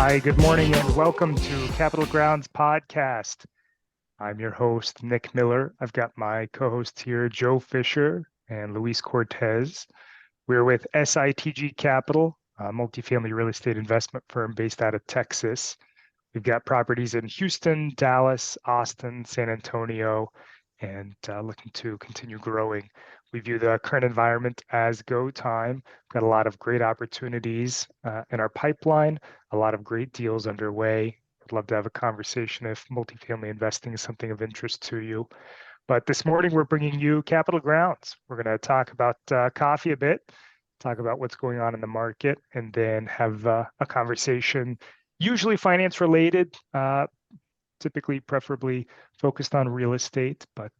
Hi, good morning, and welcome to Capital Grounds Podcast. I'm your host, Nick Miller. I've got my co-hosts here, Joe Fisher and Luis Cortez. We're with SITG Capital, a multifamily real estate investment firm based out of Texas. We've got properties in Houston, Dallas, Austin, San Antonio, and looking to continue growing. We view the current environment as go time. We've got a lot of great opportunities in our pipeline, a lot of great deals underway. I'd love to have a conversation if multifamily investing is something of interest to you. But this morning, we're bringing you Capital Grounds. We're going to talk about coffee a bit, talk about what's going on in the market, and then have a conversation, usually finance related, typically preferably focused on real estate, but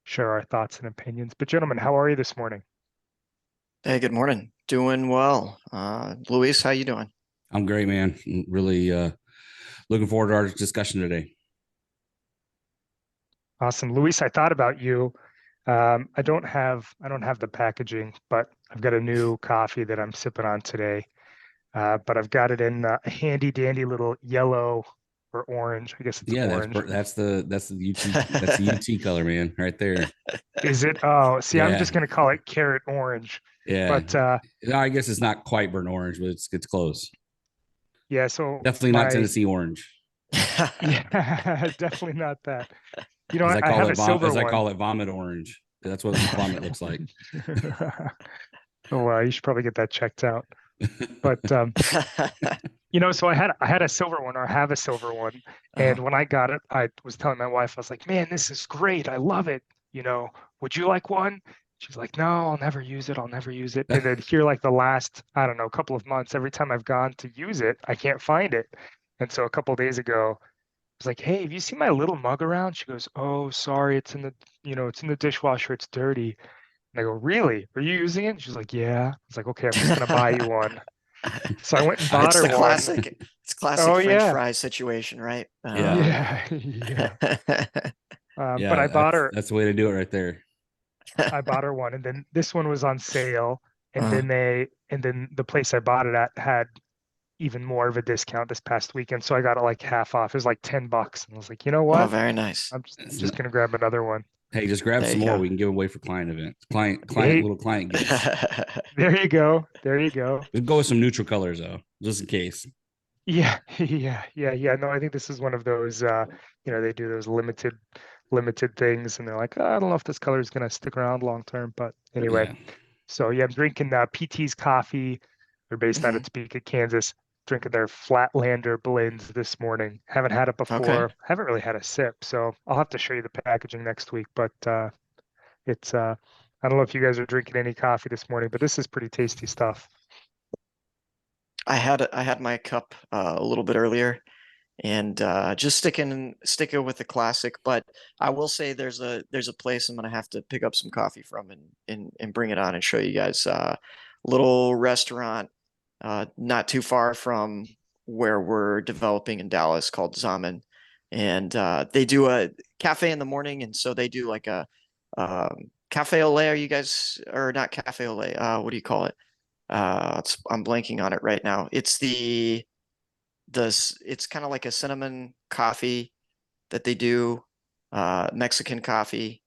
share our thoughts and opinions. But gentlemen, how are you this morning? Hey, good morning. Doing well. Luis, how you doing? I'm great, man. Really looking forward to our discussion today. Awesome. Luis, I thought about you. I don't have the packaging, but I've got a new coffee that I'm sipping on today. But I've got it in a handy dandy little yellow or orange. I guess it's Yeah, orange. that's the UT color, man, right there. Is it? Oh, see, I'm Yeah, just gonna call it carrot orange. yeah. But No, I guess it's not quite burnt orange, but it's close. yeah, so Definitely not Tennessee orange, yeah, definitely not that. You know, as I I call have it. a silver As I one. call it, vomit orange. That's what vomit looks like. Oh, you should probably get that checked out. But so I had a silver one, or I have a silver one, and Uh, when I got it, I was telling my wife, I was like, "Man, this is great. I love it. You know, would you like one?" She's like, "No, I'll never use it. I'll never use it." And then here, like the last, I don't know, couple of months, every time I've gone to use it, I can't find it. And so a couple of days ago, I was like, "Hey, have you seen my little mug around?" She goes, "Oh, sorry, it's in the dishwasher. It's dirty." And I go, "Really? Are you using it?" She's like, "Yeah." I was like, "Okay, I'm just gonna buy you one." So I went and bought it's her the one. classic. It's classic Oh French yeah, fry situation, right? Yeah, yeah, yeah. But yeah. That's the way to do it right there. I bought her one, and then this one was on sale, and uh, then the place I bought it at had even more of a discount this past weekend, so I got it like half off. It was like $10, and I was like, you know oh, what? very nice. I'm just gonna grab another one. Hey, just grab There some you more. go. We can give away for client events. Hey, Little client gifts. there you go. There you go. Just go with some neutral colors though, just in case. Yeah, yeah. No, I think this is one of those. They do those limited things, and they're like, "Oh, I don't know if this color is gonna stick around long term." But anyway, Yeah. so yeah, I'm drinking PT's coffee. They're based out of Mhm. Topeka, Kansas. Drinking their Flatlander blends this morning. Haven't had it Okay. before. Haven't really had a sip, so I'll have to show you the packaging next week. But it's I don't know if you guys are drinking any coffee this morning, but this is pretty tasty stuff. I had my cup a little bit earlier, and just sticking with the classic. But I will say there's a place I'm gonna have to pick up some coffee from and bring it on and show you guys. Little restaurant not too far from where we're developing in Dallas called Zaman, and they do a cafe in the morning, and so they do like a cafe au lait. Are you guys or not cafe au lait? What do you call it? I'm blanking on it right now. It's kind of like a cinnamon coffee that they do, Mexican coffee.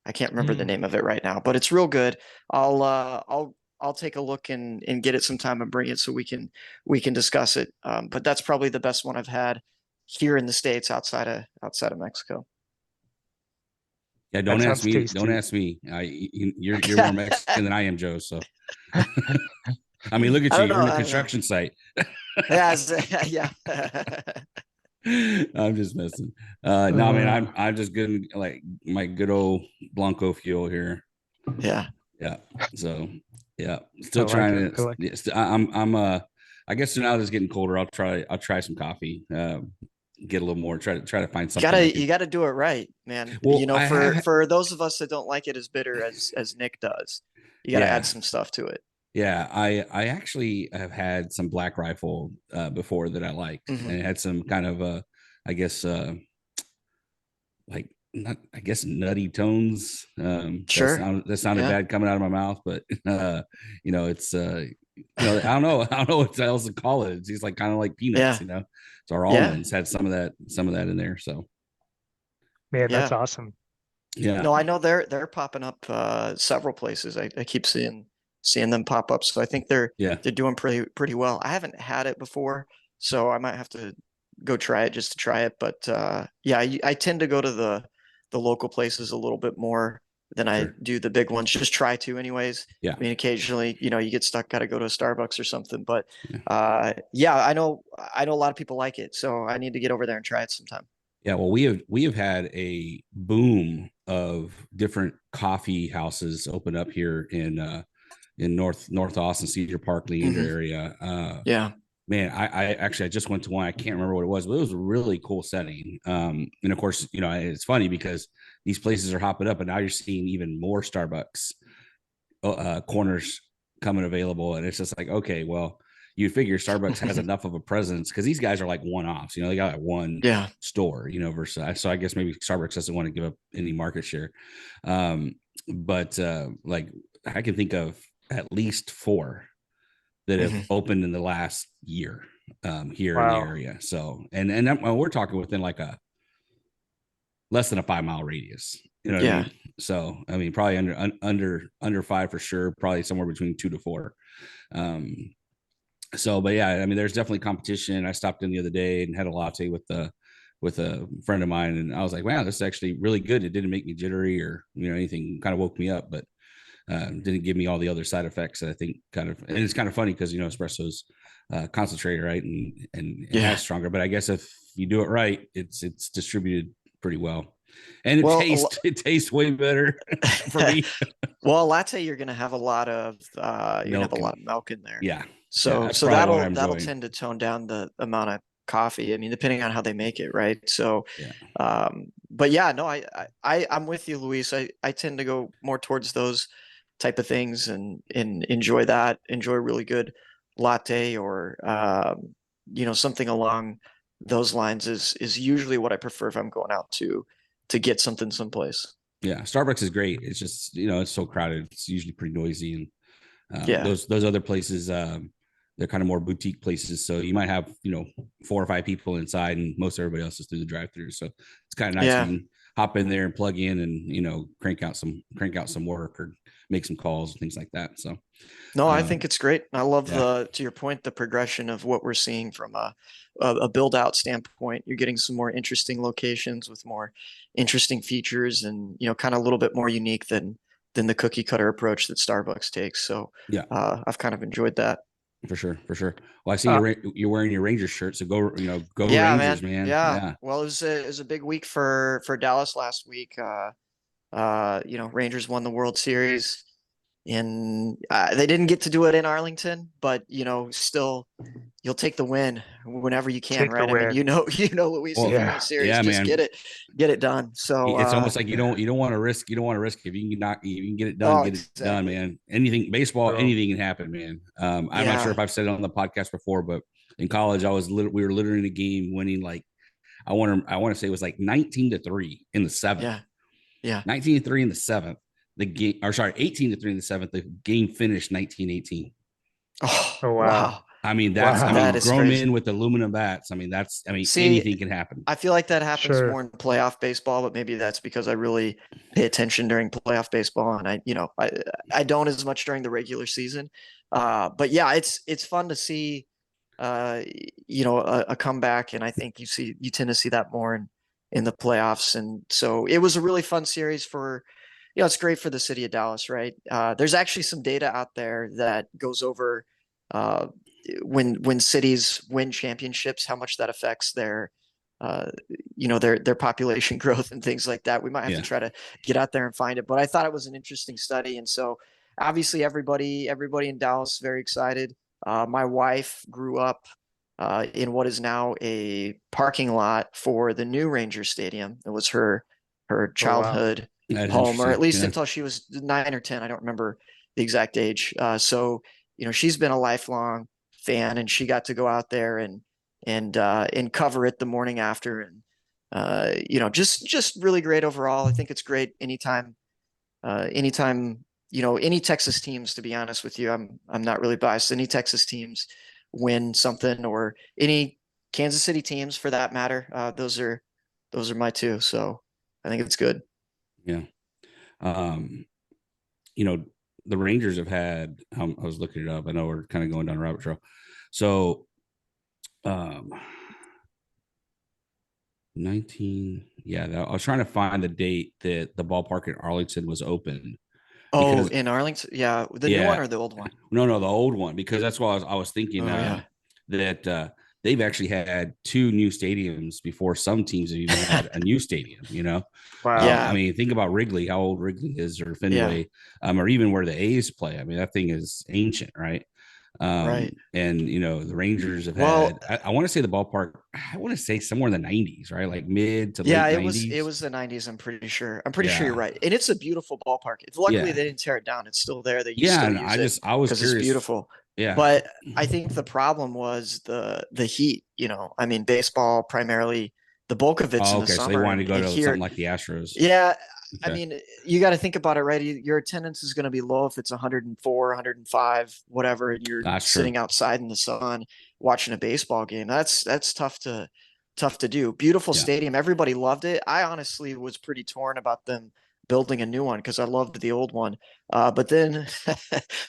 I can't remember the Mm. name of it right now, but it's real good. I'll take a look and get it sometime and bring it so we can discuss it. But that's probably the best one I've had here in the States outside of Mexico. Yeah, That don't ask sounds me. Don't tasty. ask me. You're more Mexican than I am, Joe. So I mean, look at I you. don't You're know. in a I don't know. construction site. Yeah, yeah. I'm just messing. No, man, Uh, I'm just good like my good old Blanco fuel here. Yeah. Yeah. So yeah, I still like it. trying I to. like it. I'm I guess now that it's getting colder, I'll try some coffee. Get a little more. Try to find You something gotta that you can. gotta do it right, man. Well, I have. For those of us that don't like it as bitter as Nick does, you gotta add Yeah. some stuff to it. Yeah, I actually have had some Black Rifle before that I liked, Hmm. and it had some kind of I guess like not I guess nutty tones. Sure. That sounded Yeah. bad coming out of my mouth, but it's I don't know. I don't know what else to call it. It's like kind of like peanuts, Yeah. So our Yeah. almonds had some of that in there. So Man, that's Yeah. awesome. yeah. No, I know they're popping up several places. I keep seeing them pop up. So I think Yeah. they're doing pretty well. I haven't had it before, so I might have to go try it just to try it. But yeah, I tend to go to the local places a little bit more than I Sure. do the big ones. Just try to anyways. Yeah. I mean, occasionally, you get stuck, got to go to a Starbucks or something. But Yeah. yeah, I know a lot of people like it, so I need to get over there and try it sometime. Yeah, well, we have had a boom of different coffee houses open up here in North Austin, Cedar Park, Leander Mhm. area. Yeah. Man, I actually I just went to one. I can't remember what it was, but it was a really cool setting. And of course, it's funny because these places are hopping up, and now you're seeing even more Starbucks corners coming available, and it's just like, okay, well, you figure Starbucks has enough of a presence because these guys are like one-offs. They got like one Yeah. store, versus. So I guess maybe Starbucks doesn't want to give up any market share. But like I can think of at least 4 that have Mhm. opened in the last year here in the Wow. area. So and we're talking within like a less than a 5-mile radius. You know what I Yeah. mean? So I mean, probably under 5 for sure. Probably somewhere between 2 to 4. So, but yeah, I mean, there's definitely competition. I stopped in the other day and had a latte with a friend of mine, and I was like, wow, this is actually really good. It didn't make me jittery or anything. Kind of woke me up, but didn't give me all the other side effects that I think kind of. And it's kind of funny because espresso's concentrated, right, and it Yeah. has stronger. But I guess if you do it right, it's distributed pretty well, and Well, it tastes way better for me. well, a latte, you're gonna have a lot of Milk and milk in there. yeah, So that's probably what I'm that'll enjoying. tend to tone down the amount of coffee. I mean, depending on how they make it, right? So Yeah, but yeah, no, I'm with you, Luis. I tend to go more towards those type of things and enjoy that, enjoy a really good latte or something along those lines is usually what I prefer if I'm going out to get something someplace. yeah. Starbucks is great. It's just it's so crowded. It's usually pretty noisy, and Yeah. those other places they're kind of more boutique places. So you might have 4 or 5 people inside, and most everybody else is through the drive-through. So it's kind of nice Yeah. when you can hop in there and plug in and crank out some work or make some calls and things like that. So No, I think it's great. I love yeah. to your point, the progression of what we're seeing from a build out standpoint. You're getting some more interesting locations with more interesting features and, kind of a little bit more unique than the cookie cutter approach that Starbucks takes. So, Yeah, I've kind of enjoyed that. for sure. Well, I see Uh, you're wearing your Rangers shirt, so go Yeah, Rangers, man. man. Yeah. Yeah. Well, it was a big week for Dallas last week. Rangers won the World Series. And they didn't get to do it in Arlington, but still, you'll take the win whenever you can, Take the right? I mean, win. Luis, if Well, you're in a Yeah. series, yeah, just man. get it done. So It's almost like you don't want to risk. If you can oh, get it done, exactly. man. Anything baseball, Bro. anything can happen, man. I'm not sure Yeah, if I've said it on the podcast before, but in college, we were literally in a game winning like I want to say it was like 19-3 in the 7th, yeah, yeah. 19-3 in the 7th. The game, or sorry, 18-3 in the 7th. The game finished 19-18. Oh, Oh wow. wow. I mean, That is grown men crazy. with aluminum bats. I mean, See, anything can happen. I feel like that happens Sure. more in playoff baseball, but maybe that's because I really pay attention during playoff baseball, and I don't as much during the regular season. But yeah, it's fun to see, a comeback, and I think you tend to see that more in the playoffs, and so it was a really fun series for. It's great for the city of Dallas, right? There's actually some data out there that goes over uh, when cities win championships, how much that affects uh, their population growth and things like that. We might have to Yeah, try to get out there and find it, but I thought it was an interesting study, and so obviously everybody in Dallas is very excited. My wife grew up in what is now a parking lot for the new Ranger Stadium. It was her Oh wow. childhood that is home, or at interesting. least Yeah, until she was 9 or 10. I don't remember the exact age. So she's been a lifelong fan, and she got to go out there and cover it the morning after, and just really great overall. I think it's great anytime any Texas teams, to be honest with you, I'm not really biased. Any Texas teams win something, or any Kansas City teams for that matter. Those are my two. So I think it's good. Yeah. Um, the Rangers have had, I was looking it up. I know we're kind of going down a rabbit trail. So, 19, yeah, I was trying to find the date that the ballpark in Arlington was open. Oh, Because in Arlington, yeah, the new yeah, one or the old one? no, the old one, because that's why I was thinking Oh yeah. that they've actually had two new stadiums before some teams have even had a new stadium. Wow. Yeah. I mean, think about Wrigley, how old Wrigley is, or Yeah. Fenway, or even where the A's play. I mean, that thing is ancient, right? Right. And the Rangers have Well, had, I want to say the ballpark, I want to say somewhere in the 90s, right? Like mid to yeah, late it 90s. was the 90s, I'm pretty sure. I'm pretty sure you're Yeah. right. And it's a beautiful ballpark. It's luckily Yeah. they didn't tear it down. It's still there. They Yeah. still And use it I was because it's curious. beautiful. Yeah. But I think the problem was the heat, I mean, baseball primarily, the bulk of it's Oh, in the okay. So they summer, wanted to go and to here, something like the Astros. yeah, I Okay. mean, you got to think about it, right? Your attendance is going to be low if it's 104, 105, whatever, and you're That's true. sitting outside in the sun watching a baseball game. That's tough to do. Beautiful Yeah. stadium. Everybody loved it. I honestly was pretty torn about them building a new one because I loved the old one. But then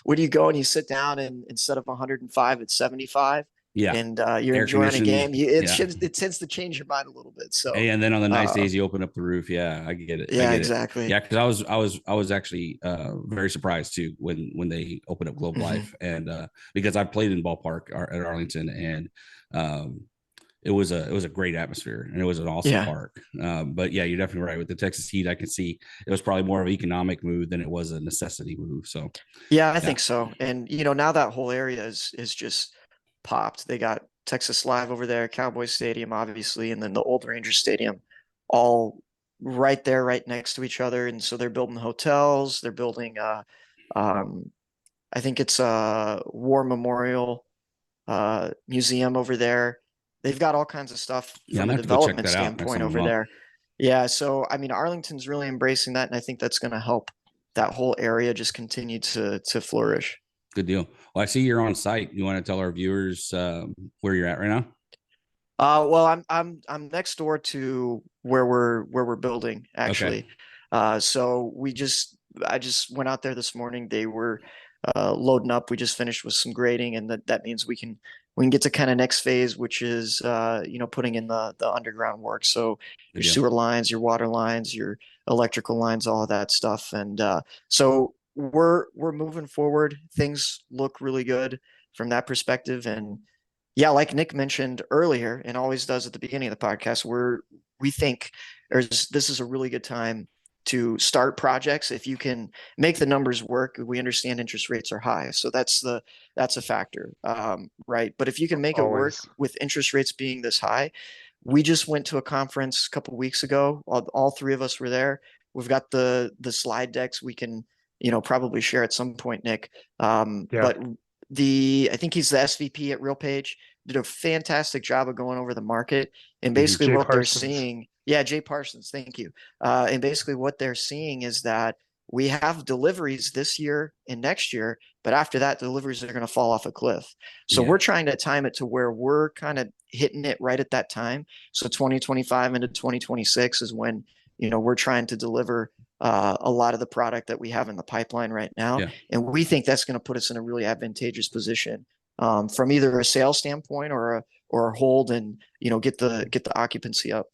when you go and you sit down, and instead of 105, it's 75, Yeah. and you're Air enjoying a game, conditioned. Yeah. it tends to change your mind a little bit. So And then on the nice uh, days, you open up the roof. Yeah, I get it. I yeah, get it. exactly. Yeah, because I was actually very surprised too when they opened up Globe Life, and because I played in ballpark at Arlington, and um, it was a great atmosphere, and it was an awesome Yeah. park. But yeah, you're definitely right with the Texas heat. I can see it was probably more of an economic move than it was a necessity move. So Yeah, I think so. And now that whole area is just popped. They got Texas Live over there, Cowboys Stadium, obviously, and then the old Ranger Stadium, all right there, right next to each other. And so they're building hotels. They're building, um, I think it's a war memorial museum over there. They've got all kinds of stuff yeah, I'm from a gonna have to go check development that out next standpoint time I'm over up. there. Yeah, so I mean, Arlington's really embracing that, and I think that's going to help that whole area just continue to flourish. Good deal. Well, I see you're on site. You want to tell our viewers where you're at right now? Well, I'm next door to where we're building actually. Okay. So I just went out there this morning. They were loading up. We just finished with some grading, and that means we can get to kind of next phase, which is putting in the underground work. So Good your deal. sewer lines, your water lines, your electrical lines, all of that stuff. And so we're moving forward. Things look really good from that perspective. And yeah, like Nick mentioned earlier, and always does at the beginning of the podcast, we think this is a really good time to start projects if you can make the numbers work. We understand interest rates are high, so that's a factor, right? But if you can make it work Always. with interest rates being this high, we just went to a conference a couple weeks ago. All three of us were there. We've got the slide decks we can probably share at some point, Nick. Yeah. But I think he's the SVP at RealPage, did a fantastic job of going over the market and basically Jay what they're Parsons. seeing. Yeah, Jay Parsons, thank you. And basically what they're seeing is that we have deliveries this year and next year, but after that, deliveries are going to fall off a cliff. So Yeah. we're trying to time it to where we're kind of hitting it right at that time. So 2025 into 2026 is when we're trying to deliver a lot of the product that we have in the pipeline right now. Yeah. And we think that's going to put us in a really advantageous position from either a sales standpoint or a hold, and get the occupancy up.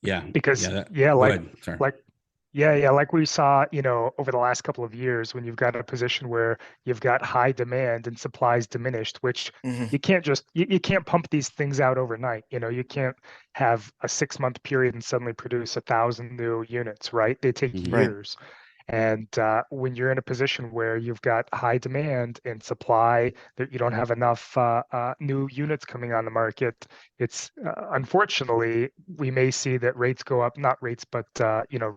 Yeah. Because Go like ahead. Sorry. like we saw, over the last couple of years, when you've got a position where you've got high demand and supplies diminished, which Mhm. you can't just you can't pump these things out overnight. You can't have a 6-month period and suddenly produce 1,000 new units, right? They take Mhm. Right. years. And when you're in a position where you've got high demand and supply, that you don't have enough new units coming on the market, it's unfortunately, we may see that rates go up, not rates, but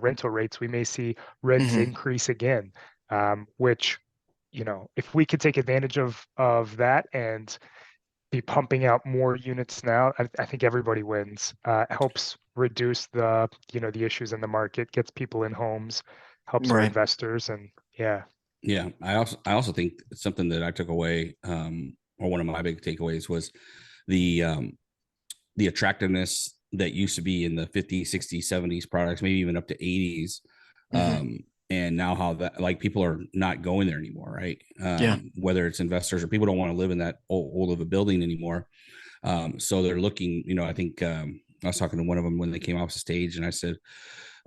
rental rates. We may see rents Mhm. increase again, which, if we could take advantage of that and be pumping out more units now, I think everybody wins. It helps reduce the issues in the market, gets people in homes, helps our Right. investors, and Yeah. Yeah, I also think something that I took away, or one of my big takeaways was the attractiveness that used to be in the 50s, 60s, 70s products, maybe even up to 80s. Mhm. And now how that, like, people are not going there anymore, right? Yeah. Whether it's investors or people don't want to live in that old of a building anymore. So they're looking, I think I was talking to one of them when they came off the stage, and I said,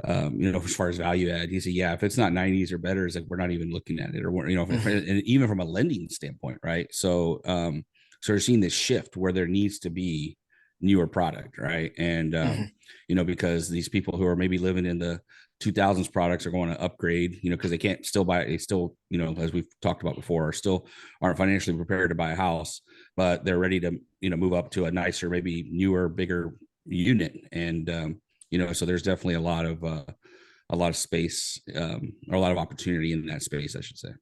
as far as value add, he said, yeah, if it's not 90s or better, it's like we're not even looking at it, or Mhm. and even from a lending standpoint, right? So, so we're seeing this shift where there needs to be newer product, right? And Mhm. because these people who are maybe living in the 2000s products are going to upgrade, because they can't still buy, they still, as we've talked about before, are still aren't financially prepared to buy a house, but they're ready to, move up to a nicer, maybe newer, bigger unit. And so there's definitely a lot of space, or a lot of opportunity in that space, I should say.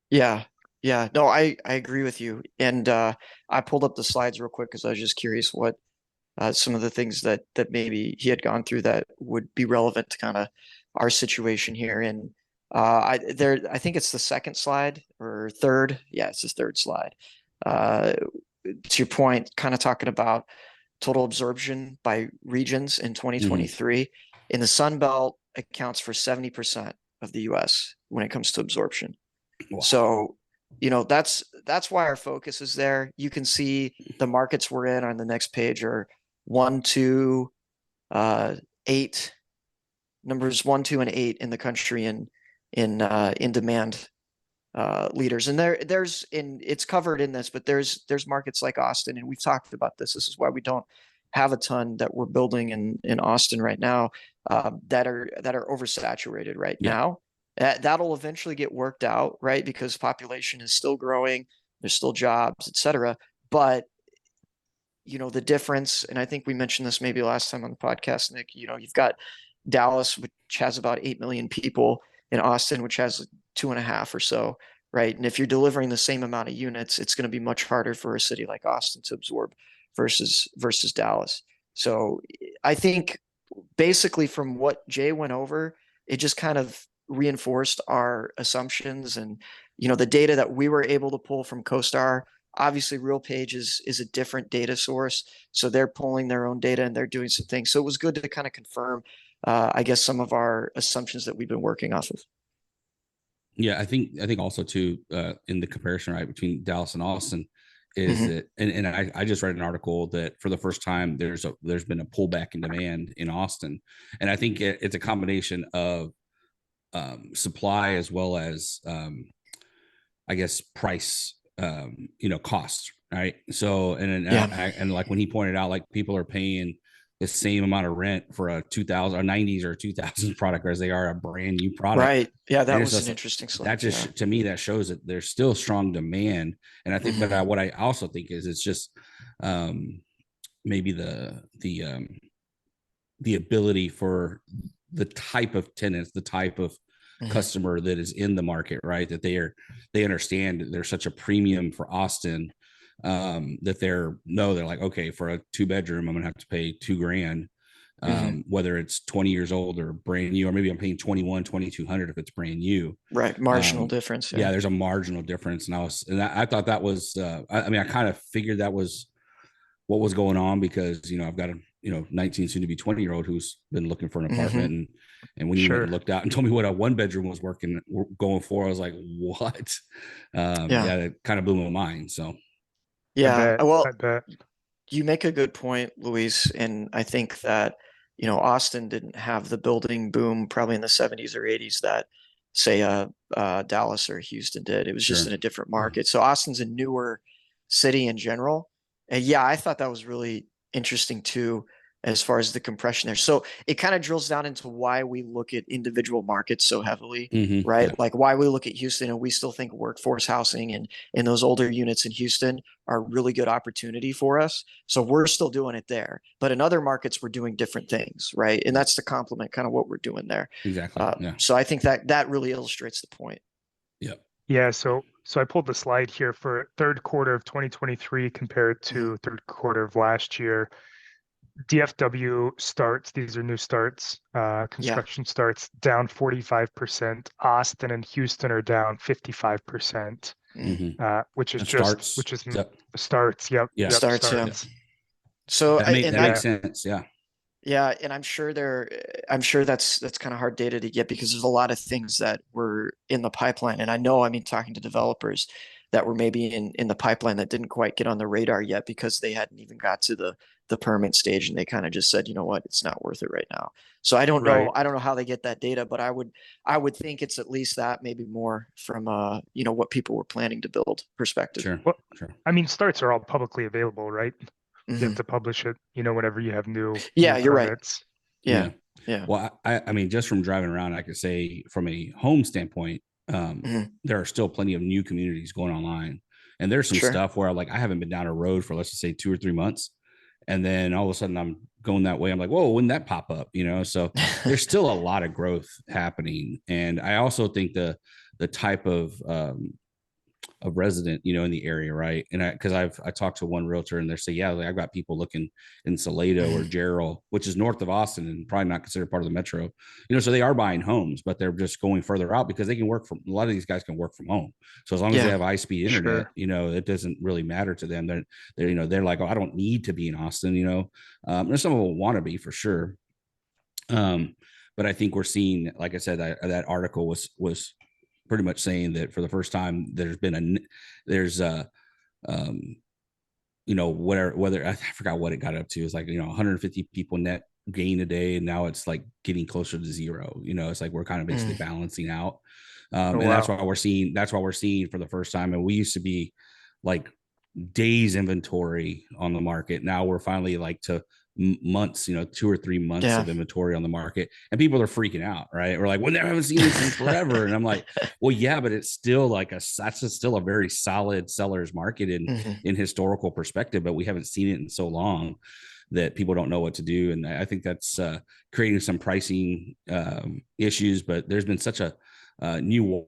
Yeah. Yeah. No, I agree with you. And I pulled up the slides real quick because I was just curious what some of the things that maybe he had gone through that would be relevant to kind of our situation here. And I think it's the second slide or third. Yeah, it's the third slide. Uh, to your point, kind of talking about total absorption by regions in Mhm. 2023. In the Sun Belt accounts for 70% of the US when it comes to absorption. Wow. So, that's why our focus is there. You can see the markets we're in on the next page are 1, 2, 8, numbers 1, 2, and 8 in the country in demand leaders. And it's covered in this, but there's markets like Austin, and we've talked about this. This is why we don't have a ton that we're building in Austin right now, that are oversaturated right Yeah. now. That'll eventually get worked out, right? Because population is still growing, there's still jobs, etc. But the difference, and I think we mentioned this maybe last time on the podcast, Nick. You've got Dallas, which has about 8 million people, in Austin, which has 2.5 or so, right? And if you're delivering the same amount of units, it's going to be much harder for a city like Austin to absorb versus Dallas. So I think basically from what Jay went over, it just kind of reinforced our assumptions and the data that we were able to pull from CoStar. Obviously, RealPage is a different data source, so they're pulling their own data and they're doing some things. So it was good to kind of confirm, I guess, some of our assumptions that we've been working off of. Yeah, I think also too, in the comparison, right, between Dallas and Austin, is Mhm. that, and I just read an article that for the first time there's been a pullback in demand in Austin, and I think it's a combination of supply as well as, I guess, price, costs, right? So, Yeah. and like when he pointed out, like, people are paying the same amount of rent for a 2000 or 90s or 2000 product as they are a brand new product. Right. Yeah, And that it's was an just, interesting that slide. Yeah. just, to me, that shows that there's still strong demand. And I think, but Mhm. what I also think is it's just, maybe the ability for the type of tenants, the type of Mhm. customer that is in the market, right? That they understand there's such a premium for Austin, that they're like, okay, for a 2-bedroom, I'm gonna have to pay $2,000. Mhm. Whether it's 20 years old or brand new, or maybe I'm paying 2200 if it's brand new. Right. Marginal Um, difference. Yeah. yeah, there's a marginal difference. And I thought that was, I mean, I kind of figured that was what was going on, because I've got a 19 soon to be 20-year-old who's been looking for an Mhm. apartment, and when you went and Sure. looked out and told me what a 1-bedroom was going for, I was like, what? Yeah. Yeah, it kind of blew my mind. So I Yeah. bet. Well, I bet. you make a good point, Luis, and I think that Austin didn't have the building boom probably in the 70s or 80s that, say, Dallas or Houston did. It was just sure. in a different Yeah. market. So Austin's a newer city in general, and yeah, I thought that was really interesting too, as far as the compression there. So it kind of drills down into why we look at individual markets so heavily, Yeah. right? Like why we look at Houston and we still think workforce housing and in those older units in Houston are a really good opportunity for us. So we're still doing it there. But in other markets, we're doing different things, right? And Yeah. that's to complement kind of what we're doing there. Exactly. Yeah. So I think that really illustrates the point. Yeah. Yeah. So I pulled the slide here for third quarter of 2023 compared Mhm. to third quarter of last year. DFW starts, these are new starts, construction starts down 45%. Austin and Houston are down 55%, which is And just, starts. which is Yep. starts. Yep. Yeah. Yep. Starts, yeah. Starts. So That and makes sense. Yeah. yeah, and I'm sure that's kind of hard data to get because there's a lot of things that were in the pipeline. And I know, I mean, talking to developers that were maybe in the pipeline that didn't quite get on the radar yet because they hadn't even got to the permit stage, and they kind of just said, you know what, it's not worth it right now. So I don't know, Right. I don't know how they get that data, but I would think it's at least that, maybe more from you know, what people were planning to build perspective. Sure. Well, Sure. I mean, starts are all publicly available, right? You Mhm. have to publish it, you know, whenever you have new Yeah, you're right. permits. Yeah. Yeah. Well, I mean, just from driving around, I could say from a home standpoint, Mhm. there are still plenty of new communities going online. And there's some Sure. stuff where like I haven't been down a road for, let's just say 2 or 3 months. And then all of a sudden I'm going that way. I'm like, whoa, wouldn't that pop up? You know, so there's still a lot of growth happening. And I also think the type of resident, you know, in the area, right? And because I talked to one realtor and they say, yeah, like, I've got people looking in Salado or Jarrell, which is north of Austin and probably not considered part of the metro, you know, so they are buying homes, but they're just going further out because they can work from, a lot of these guys can work from home. So as long as they have high-speed internet, Sure. you know, it doesn't really matter to them. They're, you know, they're like, oh, I don't need to be in Austin, you know. And some of them want to be for sure. But I think we're seeing, like I said, that article was pretty much saying that for the first time there's you know, whether I forgot what it got up to. It's like, you know, 150 people net gain a day, and now it's like getting closer to zero. You know, it's like we're kind of basically balancing out. And that's why we're seeing for the first time. And we used to be like days inventory on the market. Now we're finally like to months, you know, 2 or 3 months of inventory on the market, and people are freaking out, right? We're like, well, I haven't seen this in forever. And I'm like, well, yeah, but it's still like still a very solid seller's market in historical perspective, but we haven't seen it in so long that people don't know what to do. And I think that's creating some pricing issues, but there's been such a new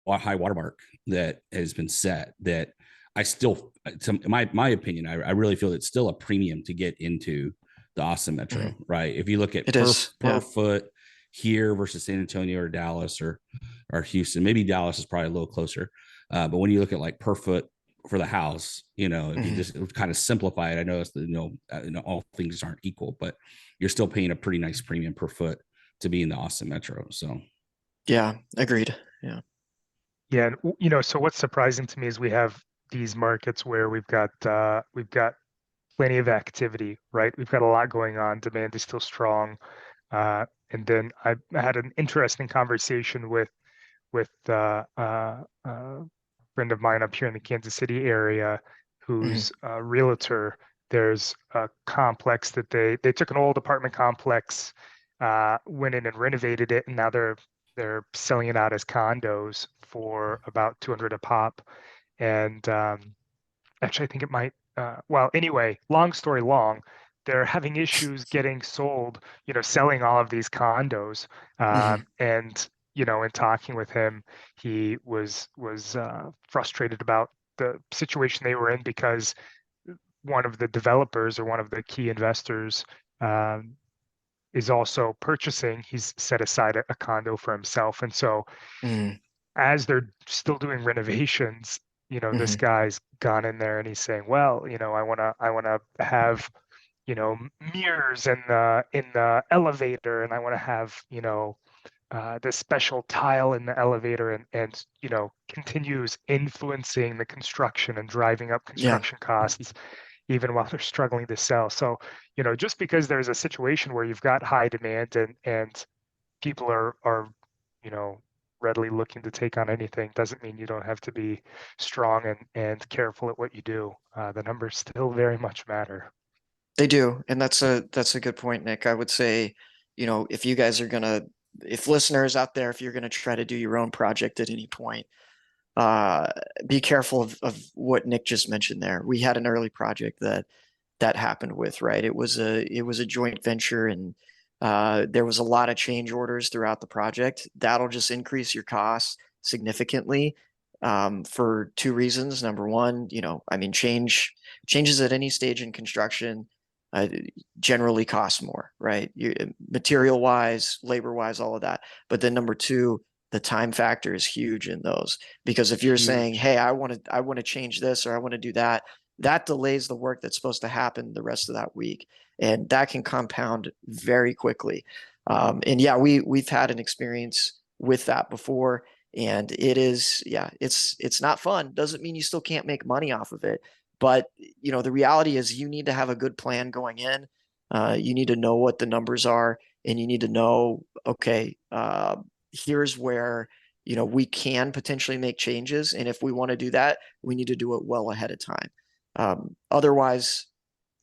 high watermark that has been set that I still, to my opinion, I really feel it's still a premium to get into the Austin metro, right? If you look at per foot here versus San Antonio or Dallas or Houston, maybe Dallas is probably a little closer. But when you look at like per foot for the house, you know, if you just kind of simplify it, I know it's you know, all things aren't equal, but you're still paying a pretty nice premium per foot to be in the Austin metro. So yeah, agreed. Yeah. Yeah, and you know, so what's surprising to me is we have these markets where we've got plenty of activity, right? We've got a lot going on. Demand is still strong. And then I had an interesting conversation with a friend of mine up here in the Kansas City area, who's a realtor. There's a complex that they took an old apartment complex, went in and renovated it, and now they're selling it out as condos for about 200 a pop. And actually, I think it might. Well, anyway, long story long, they're having issues getting sold. You know, selling all of these condos, and you know, in talking with him, he was frustrated about the situation they were in because one of the developers or one of the key investors is also purchasing. He's set aside a condo for himself, and so as they're still doing renovations, you know, this guy's gone in there and he's saying, well, you know, I wanna have, you know, mirrors in the elevator, and I want to have, you know, this special tile in the elevator, and you know, continues influencing the construction and driving up construction costs even while they're struggling to sell. So, you know, just because there's a situation where you've got high demand and people are, you know, readily looking to take on anything doesn't mean you don't have to be strong and careful at what you do. The numbers still very much matter. They do, and that's a good point, Nick. I would say, you know, if you guys are gonna, if listeners out there, if you're gonna try to do your own project at any point, be careful of what Nick just mentioned there. We had an early project that happened with, right? It was a joint venture, and there was a lot of change orders throughout the project. That'll just increase your costs significantly for two reasons. Number one, you know, I mean, changes at any stage in construction generally cost more, right? Material wise, labor wise, all of that. But then number two, the time factor is huge in those, because if you're saying, Huge. hey, I want to change this, or I want to do that, that delays the work that's supposed to happen the rest of that week. And that can compound very quickly. And yeah, we've had an experience with that before, and it is, yeah, it's not fun. Doesn't mean you still can't make money off of it, but you know, the reality is you need to have a good plan going in. You need to know what the numbers are, and you need to know, okay, here's where, you know, we can potentially make changes, and if we want to do that, we need to do it well ahead of time. Otherwise,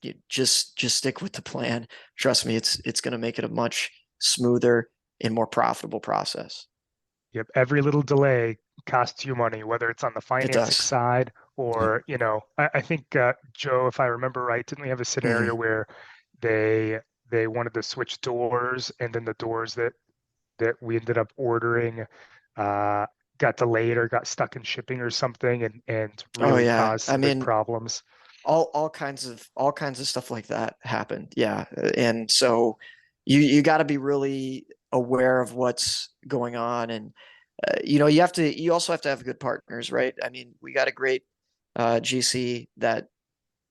you just stick with the plan. Trust me, it's going to make it a much smoother and more profitable process. Yep. Every little delay costs you money, whether it's on the It financing does. side or, you know, I think, Joe, if I remember right, didn't we have a scenario where they wanted to switch doors, and then the doors that we ended up ordering got delayed or got stuck in shipping or something, and Oh really yeah. caused I some big mean, problems. all kinds of stuff like that happened. Yeah. And so you got to be really aware of what's going on. And you know, you also have to have good partners, right? I mean, we got a great GC that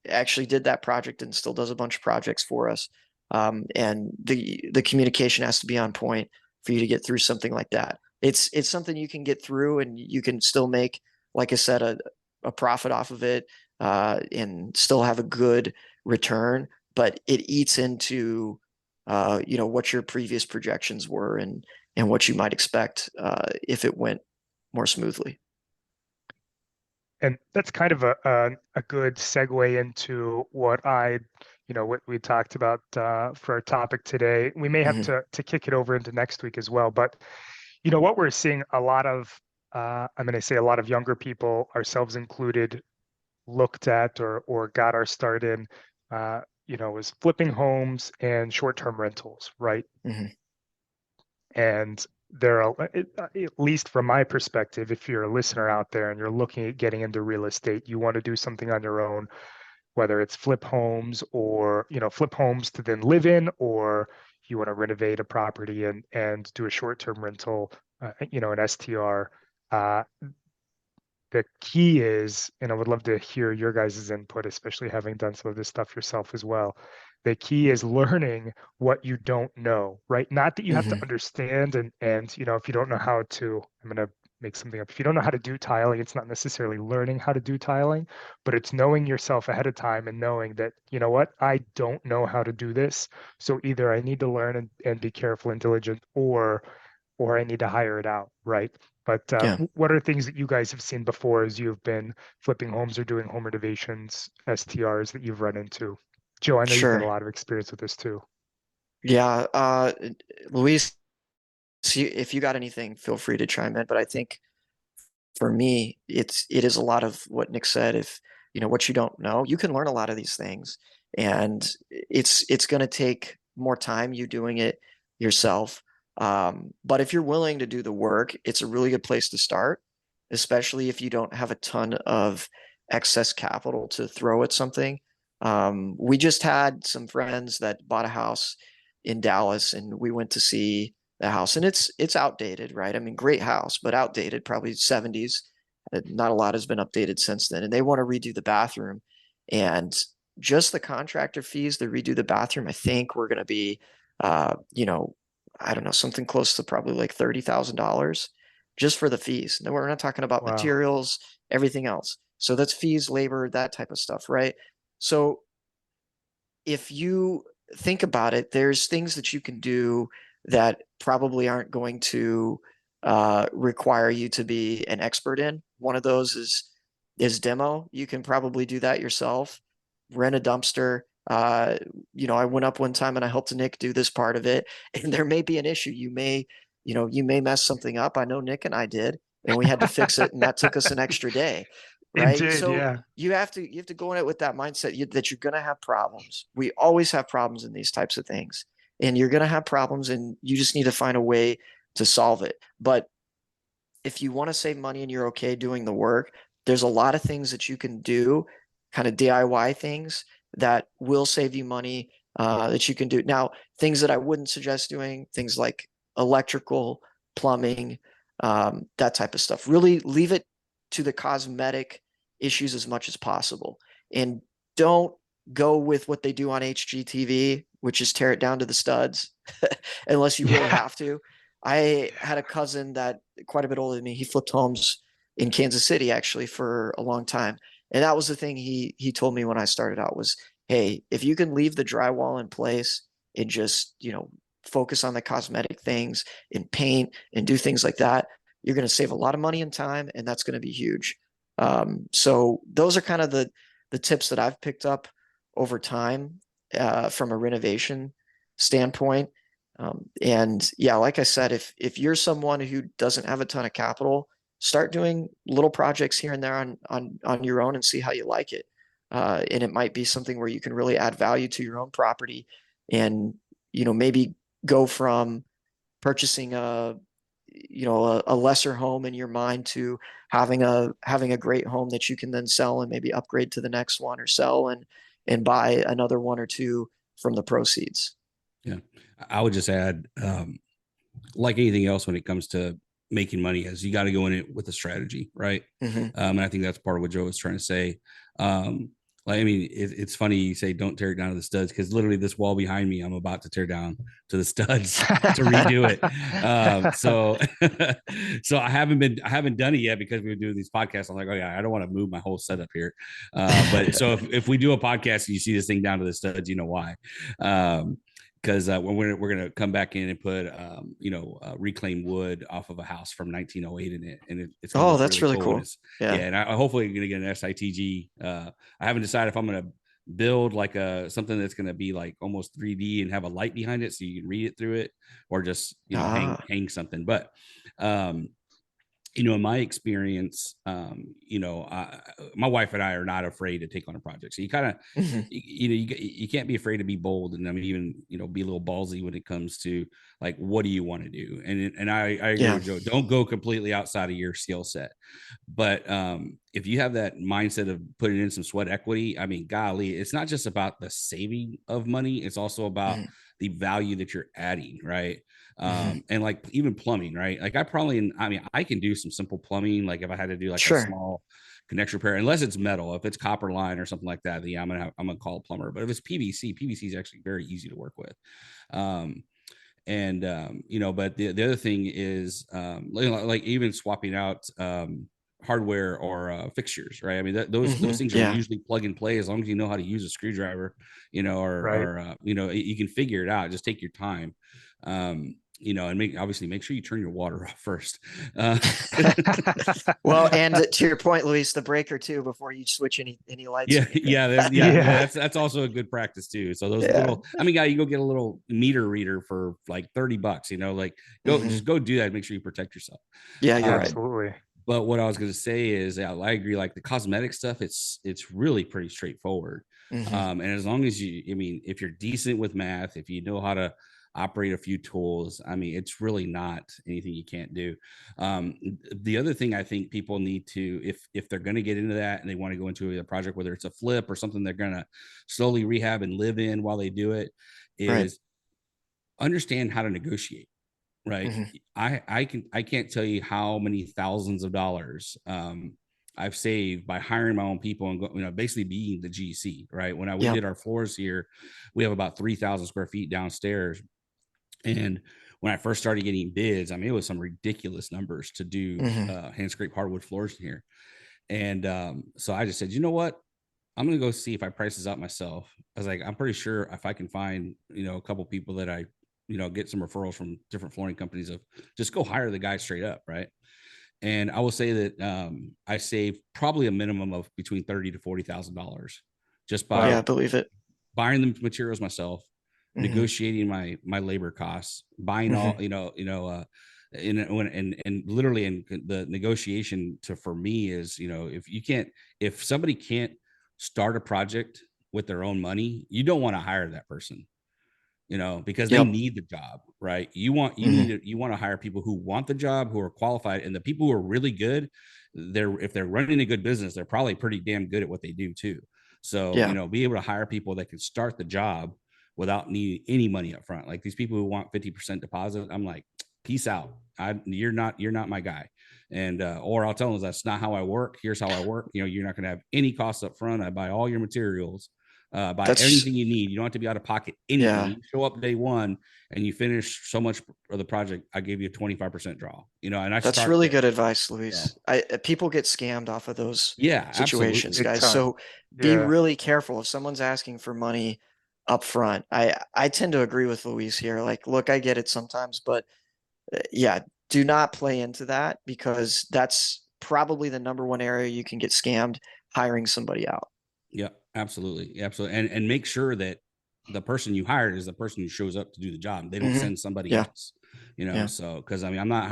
actually did that project and still does a bunch of projects for us. And the communication has to be on point for you to get through something like that. It's something you can get through, and you can still make, like I said, a profit off of it, and still have a good return. But it eats into you know, what your previous projections were, and what you might expect if it went more smoothly. And that's kind of a good segue into what what we talked about for our topic today. We may have Mhm. to kick it over into next week as well. But you know what we're seeing a lot of, I'm going to say a lot of younger people, ourselves included, looked at or got our start in, was flipping homes and short-term rentals, right? Mhm. And there are, at least from my perspective, if you're a listener out there and you're looking at getting into real estate, you want to do something on your own, whether it's flip homes or, flip homes to then live in, or you want to renovate a property and do a short-term rental, an STR. Uh, the key is, and I would love to hear your guys' input, especially having done some of this stuff yourself as well. The key is learning what you don't know, right? Not that you have to Mhm. understand, and if you don't know how to, I'm gonna make something up. If you don't know how to do tiling, it's not necessarily learning how to do tiling, but it's knowing yourself ahead of time and knowing that, you know what, I don't know how to do this. So either I need to learn and be careful and diligent, or I need to hire it out, right? But Yeah. what are things that you guys have seen before as you've been flipping homes or doing home renovations, STRs, that you've run into? Joe, I know you've got a Sure. lot of experience with this too. Yeah. Luis, see if you got anything, feel free to chime in. But I think for me, it is a lot of what Nick said. If you know what you don't know, you can learn a lot of these things, and it's going to take more time you doing it yourself. But if you're willing to do the work, it's a really good place to start, especially if you don't have a ton of excess capital to throw at something. We just had some friends that bought a house in Dallas, and we went to see the house, and it's outdated, right? I mean, great house, but outdated, probably 70s. Not a lot has been updated since then, and they want to redo the bathroom, and just the contractor fees to redo the bathroom, I think we're going to be, I don't know, something close to probably like $30,000 just for the fees. No, we're not talking about Wow. materials, everything else. So that's fees, labor, that type of stuff, right? So if you think about it, there's things that you can do that probably aren't going to require you to be an expert in. One of those is demo. You can probably do that yourself. Rent a dumpster. I went up one time and I helped Nick do this part of it, and there may be an issue. You may mess something up. I know Nick and I did, and we had to fix it, and that took us an extra day, It right? did, So yeah. you have to go in it with that mindset that you're going to have problems. We always have problems in these types of things, and you're going to have problems, and you just need to find a way to solve it. But if you want to save money and you're okay doing the work, there's a lot of things that you can do, kind of DIY things that will save you money, that you can do. Now, things that I wouldn't suggest doing, things like electrical, plumbing, that type of stuff. Really leave it to the cosmetic issues as much as possible. And don't go with what they do on HGTV, which is tear it down to the studs, unless you really have to. I had a cousin that quite a bit older than me. He flipped homes in Kansas City actually for a long time. And that was the thing he told me when I started out was, hey, if you can leave the drywall in place and just, focus on the cosmetic things and paint and do things like that, you're going to save a lot of money and time, and that's going to be huge. So those are kind of the tips that I've picked up over time, from a renovation standpoint. And yeah, like I said, if you're someone who doesn't have a ton of capital, start doing little projects here and there on your own and see how you like it. And it might be something where you can really add value to your own property, and maybe go from purchasing a lesser home in your mind to having a great home that you can then sell and maybe upgrade to the next one, or sell and buy another one or two from the proceeds. Yeah. I would just add, like anything else, when it comes to making money, is you got to go in it with a strategy, right? Mhm. And I think that's part of what Joe was trying to say. It's funny you say don't tear it down to the studs, because literally this wall behind me, I'm about to tear down to the studs to redo it. So I haven't done it yet because we've been doing these podcasts. I'm like, oh yeah, I don't want to move my whole setup here. But so if we do a podcast and you see this thing down to the studs, you know why. Because when we're gonna come back in and put reclaimed wood off of a house from 1908 in it, and it's gonna Oh, look that's really cool. Yeah, and I hopefully I'm gonna get an SITG. I haven't decided if I'm gonna build like something that's gonna be like almost 3D and have a light behind it so you can read it through it, or just hang something. But in my experience, my wife and I are not afraid to take on a project. So you kind of, you can't be afraid to be bold, and I mean, even, be a little ballsy when it comes to like, what do you want to do? And I agree with Joe. Don't go completely outside of your skill set. But if you have that mindset of putting in some sweat equity, I mean, golly, it's not just about the saving of money. It's also about the value that you're adding, right? And like even plumbing, right? Like I can do some simple plumbing. Like if I had to do like a small connection repair, unless it's metal, if it's copper line or something like that, yeah, I'm gonna call a plumber. But if it's PVC is actually very easy to work with. But the other thing is like even swapping out hardware or fixtures, right? I mean, those things are usually plug and play as long as you know how to use a screwdriver, or you can figure it out. Just take your time. And obviously make sure you turn your water off first. Well, and to your point, Luis, the breaker too before you switch any lights. That's also a good practice too. So those little, you go get a little meter reader for like $30, like just go do that. Make sure you protect yourself. Yeah, you're right. Absolutely. But what I was going to say is, I agree. Like the cosmetic stuff, it's really pretty straightforward. And as long as if you're decent with math, if you know how to operate a few tools, it's really not anything you can't do. The other thing I think people need to, if they're going to get into that and they want to go into a project, whether it's a flip or something they're going to slowly rehab and live in while they do it, is understand how to negotiate. Right. I can't tell you how many thousands of dollars I've saved by hiring my own people and basically being the GC. Right. When we did our floors here, we have about 3,000 square feet downstairs. And when I first started getting bids, it was some ridiculous numbers to do hand scrape hardwood floors in here. And so I just said, you know what? I'm going to go see if I price this out myself. I was like, I'm pretty sure if I can find, a couple people that I, get some referrals from different flooring companies, of just go hire the guy straight up. Right. And I will say that I saved probably a minimum of between $30,000 to $40,000 just by I believe it. Buying the materials myself, negotiating my labor costs, buying all, and literally in the negotiation for me is, if somebody can't start a project with their own money, you don't want to hire that person, because they need the job, right? You want to hire people who want the job, who are qualified, and the people who are really good. If they're running a good business, they're probably pretty damn good at what they do too. So, Yeah. you know, be able to hire people that can start the job without needing any money up front. Like these people who want 50% deposit, I'm like, peace out. You're not my guy. And, or I'll tell them that's not how I work. Here's how I work. You know, you're not going to have any costs up front. I buy all your materials, buy That's anything you need. You don't have to be out of pocket anything. Yeah. You show up day one and you finish so much of the project. I give you a 25% draw, you know, and I that's start really there. good advice, Luis. So, People get scammed off of those yeah, situations, absolutely. Big guys. time. So be Yeah. really careful if someone's asking for money up front. I tend to agree with Luis here. Like, look, I get it sometimes, but yeah, do not play into that, because that's probably the number one area you can get scammed, hiring somebody out. Yeah, absolutely. Absolutely. And make sure that the person you hired is the person who shows up to do the job. They don't Mhm. send somebody Yeah. else, you know? Yeah. So, cause I mean, I'm not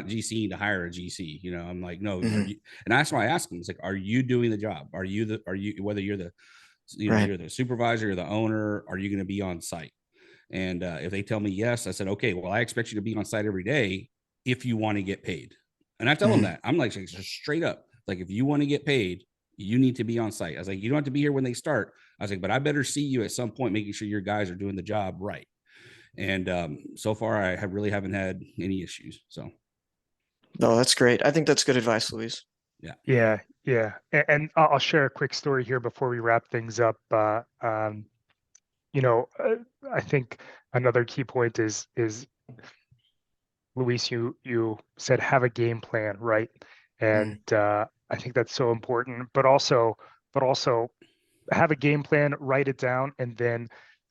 GCing to hire a GC, you know, I'm like, no, Mhm. and that's why I ask them, it's like, are you doing the job? Are you, whether you're the, you know, Right. you're the supervisor, you're the owner, are you going to be on site? And if they tell me yes, I said, okay, well, I expect you to be on site every day if you want to get paid. And I tell them Mhm. that. I'm like, just straight up, like, if you want to get paid, you need to be on site. I was like, you don't have to be here when they start. I was like, but I better see you at some point, making sure your guys are doing the job right. And so far, I haven't had any issues. So, No, that's great. I think that's good advice, Luis. Yeah, yeah. And I'll share a quick story here before we wrap things up. You know, I think another key point is Luis, you said have a game plan, right? And I think that's so important. But also have a game plan, write it down, and then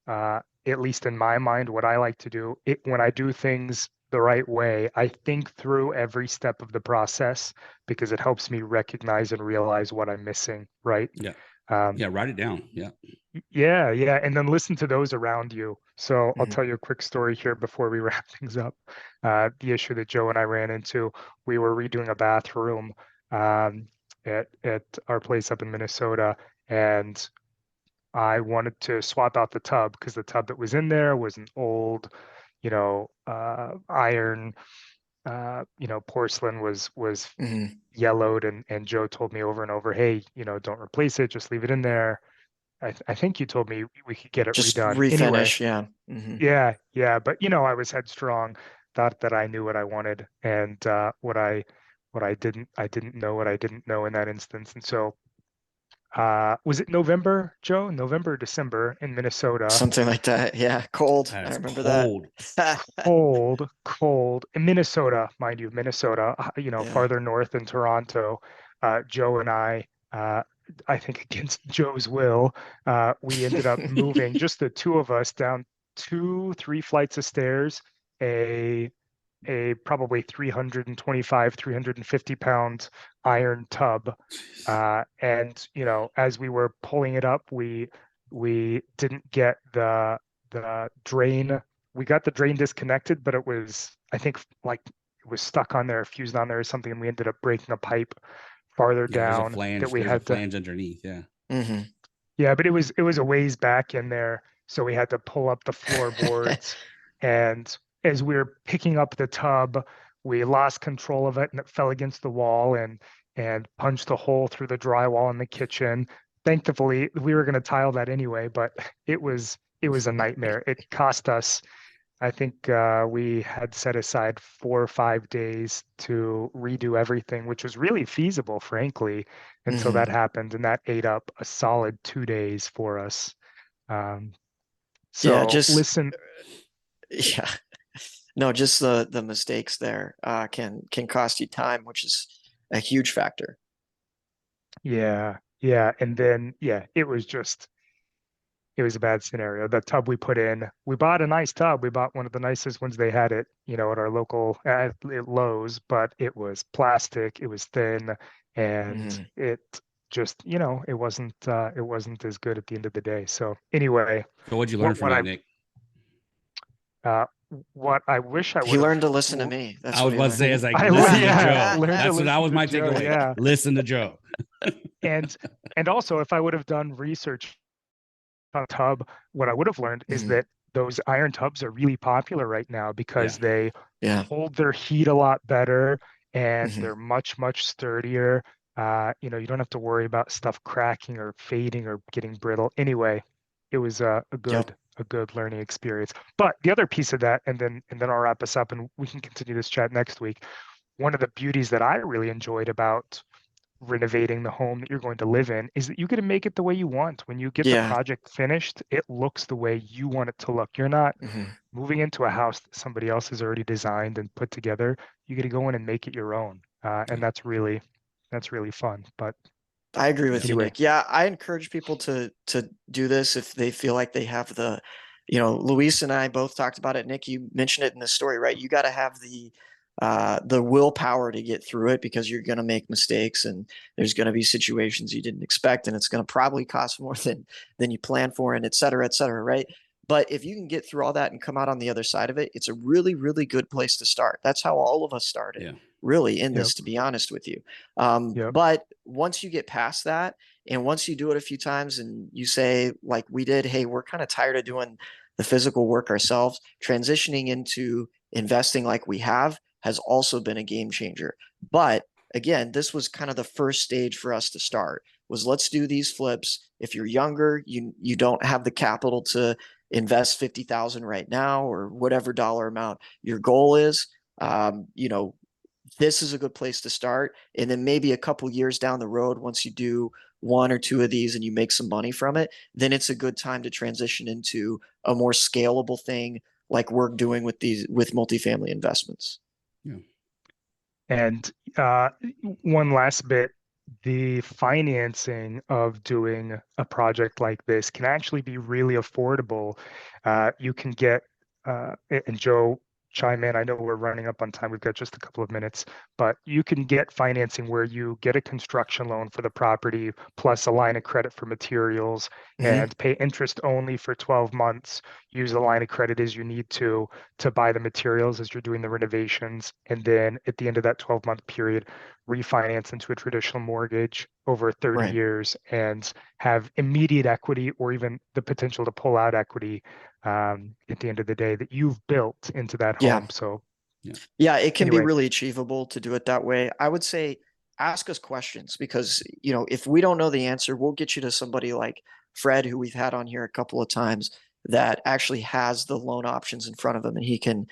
at least in my mind, what I like to do when I do things the right way, I think through every step of the process because it helps me recognize and realize what I'm missing, right? yeah. Um, Yeah. Write it down. Yeah. yeah, yeah, and then listen to those around you. So I'll Mhm. tell you a quick story here before we wrap things up. The issue that Joe and I ran into, we were redoing a bathroom at our place up in Minnesota, and I wanted to swap out the tub because the tub that was in there was an old, iron, porcelain was Mhm. yellowed, and Joe told me over and over, hey, don't replace it, just leave it in there. I think you told me we could get it Just redone. Anyway, refinish. Yeah. Mhm. yeah, but I was headstrong, thought that I knew what I wanted, and what I didn't know what I didn't know in that instance. And so was it November, Joe? November, December in Minnesota. Something like that. Yeah. Cold. I It's remember cold. that. Cold in Minnesota, mind you, Minnesota, Yeah. farther north than Toronto. Joe and I think against Joe's will, we ended up moving just the two of us down 3 flights of stairs, a probably 325, 350 pound iron tub. And as we were pulling it up, we didn't get the drain. We got the drain disconnected, but it was, I think, like it was stuck on there, fused on there or something, and we ended up breaking a pipe farther Yeah. There's a down that flange. we There's a had to. flange underneath. Yeah. Mhm. Yeah, but it was a ways back in there, so we had to pull up the floorboards, and as we were picking up the tub, we lost control of it and it fell against the wall and punched a hole through the drywall in the kitchen. Thankfully, we were going to tile that anyway, but it was a nightmare. It cost us, I think we had set aside 4 or 5 days to redo everything, which was really feasible, frankly, until that Mhm. happened, and that ate up a solid 2 days for us. Um, Yeah. so Just listen, yeah. No, just the mistakes there can cost you time, which is a huge factor. yeah, yeah, and then yeah, it was a bad scenario. The tub we put in, we bought a nice tub. We bought one of the nicest ones they had at our local at Lowe's, but it was plastic, it was thin, and Mhm. it just, it wasn't as good at the end of the day. So anyway, So what'd you learn what from what that, I Nick? uh what I wish I He would have learned to listen to me. That's I what was he about to say, learned. it's like, listen to yeah, Joe. learn to That's what that listen was to my Joe. takeaway. Yeah. Listen to Joe. And also if I would have done research on tub, what I would have learned is Mhm. that those iron tubs are really popular right now Yeah. because they Yeah. hold their heat a lot better and Mhm. they're much, much sturdier. You know, you don't have to worry about stuff cracking or fading or getting brittle. Anyway, it was Yep. a good learning experience. But the other piece of that, and then I'll wrap us up and we can continue this chat next week. One of the beauties that I really enjoyed about renovating the home that you're going to live in is that you get to make it the way you want. When you get the Yeah. project finished, it looks the way you want it to look. You're not Mhm. moving into a house that somebody else has already designed and put together. You get to go in and make it your own. And Yeah. that's really fun. But I agree with you, anyway, Nick. Yeah, I encourage people to do this if they feel like they have the, Luis and I both talked about it. Nick, you mentioned it in the story, right? You got to have the willpower to get through it because you're going to make mistakes and there's going to be situations you didn't expect and it's going to probably cost more than you planned for and et cetera, right? But if you can get through all that and come out on the other side of it, it's a really, really good place to start. That's how all of us started, Yeah. really, in yep, this, to be honest with you. yep, But once you get past that, and once you do it a few times and you say, like we did, hey, we're kind of tired of doing the physical work ourselves, transitioning into investing like we have has also been a game changer. But again, this was kind of the first stage for us to start was let's do these flips. If you're younger, you don't have the capital to invest 50,000 right now or whatever dollar amount your goal is. This is a good place to start. And then maybe a couple years down the road, once you do one or two of these and you make some money from it, then it's a good time to transition into a more scalable thing like we're doing with multifamily investments. Yeah. And one last bit, the financing of doing a project like this can actually be really affordable. You can get, and Joe, chime in. I know we're running up on time. We've got just a couple of minutes, but you can get financing where you get a construction loan for the property plus a line of credit for materials Mhm. and pay interest only for 12 months. Use the line of credit as you need to buy the materials as you're doing the renovations. And then at the end of that 12-month period, refinance into a traditional mortgage over 30 Right. years and have immediate equity or even the potential to pull out equity at the end of the day that you've built into that Yeah. home. So Yeah, it can be anyway, really achievable to do it that way. I would say ask us questions because, if we don't know the answer, we'll get you to somebody like Fred, who we've had on here a couple of times, that actually has the loan options in front of him and he can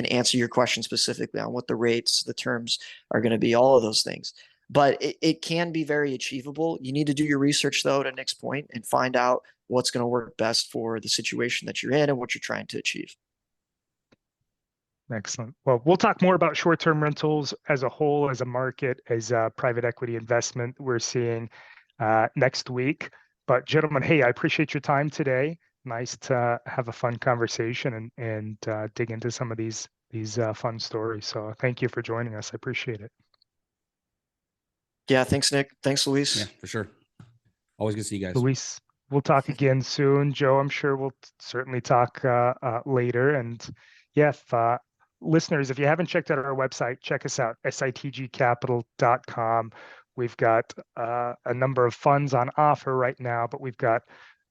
answer your question specifically on what the rates, the terms are going to be, all of those things. But it can be very achievable. You need to do your research though, to Nick's point, and find out what's going to work best for the situation that you're in and what you're trying to achieve. excellent. Well, we'll talk more about short-term rentals as a whole, as a market, as a private equity investment we're seeing next week. But gentlemen, hey, I appreciate your time today. Nice to have a fun conversation and dig into some of these fun stories. So thank you for joining us. I appreciate it. Yeah, thanks, Nick. Thanks, Yeah, Luis. for sure. Always good to see you guys. Luis, we'll talk again soon. Joe, I'm sure we'll certainly talk later. And yeah, listeners, if you haven't checked out our website, check us out, sitgcapital.com. We've got a number of funds on offer right now, but we've got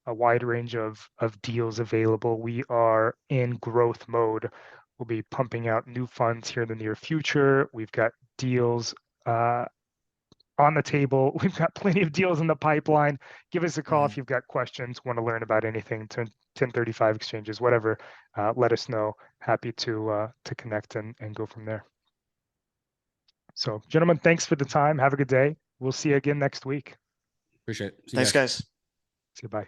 a wide range of deals available. We are in growth mode. We'll be pumping out new funds here in the near future. We've got deals on the table. We've got plenty of deals in the pipeline. Give us a call if you've got questions, want to learn about anything, 1035 exchanges, whatever. Let us know. Happy to connect and go from there. So, gentlemen, thanks for the time. Have a good day. We'll see you again next week. Appreciate it. See you Thanks, guys. guys. See you. Bye.